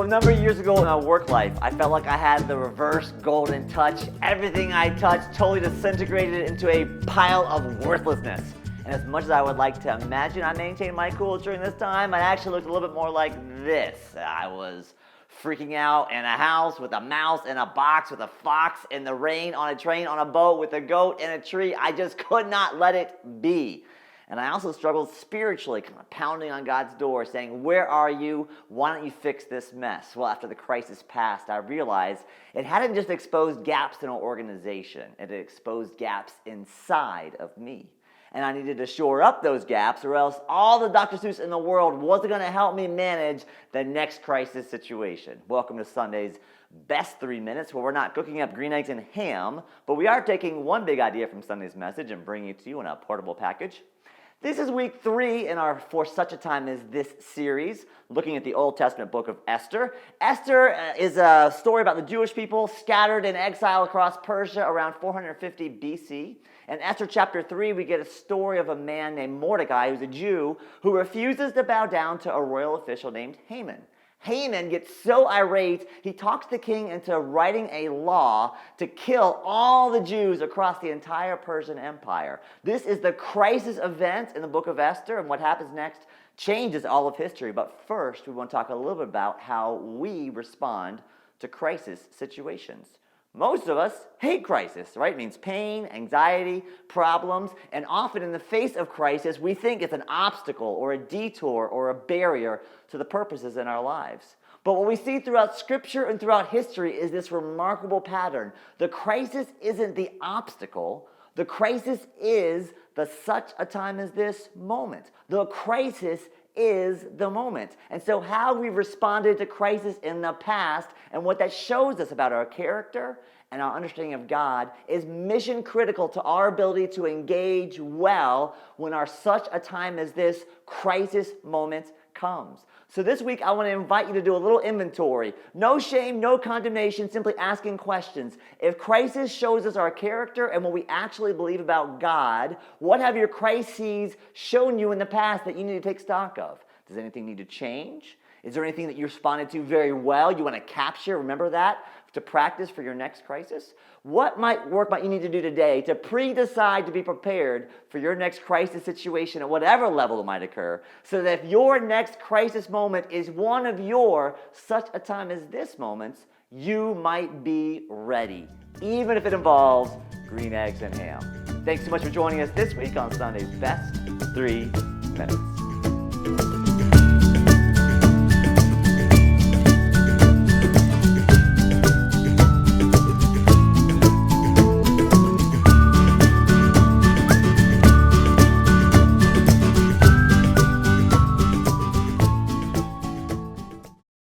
a number of years ago in my work life, I felt like I had the reverse golden touch. Everything I touched totally disintegrated into a pile of worthlessness. And as much as I would like to imagine I maintained my cool during this time, I actually looked a little bit more like this. I was freaking out in a house with a mouse in a box with a fox in the rain on a train on a boat with a goat in a tree. I just could not let it be. And I also struggled spiritually, kind of pounding on God's door, saying, where are you? Why don't you fix this mess? Well, after the crisis passed, I realized it hadn't just exposed gaps in our organization. It had exposed gaps inside of me. And I needed to shore up those gaps, or else all the Dr. Seuss in the world wasn't going to help me manage the next crisis situation. Welcome to Sunday's Best 3 Minutes, where we're not cooking up green eggs and ham, but we are taking one big idea from Sunday's message and bringing it to you in a portable package. This is week 3 in our For Such a Time as This series, looking at the Old Testament book of Esther. Esther is a story about the Jewish people scattered in exile across Persia around 450 BC. In Esther chapter 3, we get a story of a man named Mordecai, who's a Jew, who refuses to bow down to a royal official named Haman. Haman gets so irate, he talks the king into writing a law to kill all the Jews across the entire Persian Empire. This is the crisis event in the book of Esther, and what happens next changes all of history. But first, we want to talk a little bit about how we respond to crisis situations. Most of us hate crisis, right? It means pain, anxiety, problems, and often in the face of crisis, we think it's an obstacle or a detour or a barrier to the purposes in our lives. But what we see throughout Scripture and throughout history is this remarkable pattern. The crisis isn't the obstacle. The crisis is the such a time as this moment. The crisis is the moment. And so how we responded to crisis in the past and what that shows us about our character and our understanding of God is mission critical to our ability to engage well when our such a time as this crisis moment comes. So this week I want to invite you to do a little inventory. No shame, no condemnation, simply asking questions. If crisis shows us our character and what we actually believe about God, what have your crises shown you in the past that you need to take stock of? Does anything need to change? Is there anything that you responded to very well you want to capture? Remember that to practice for your next crisis? What might you need to do today to pre-decide to be prepared for your next crisis situation at whatever level it might occur, so that if your next crisis moment is one of your such a time as this moments, you might be ready, even if it involves green eggs and ham. Thanks so much for joining us this week on Sunday's Best 3 Minutes.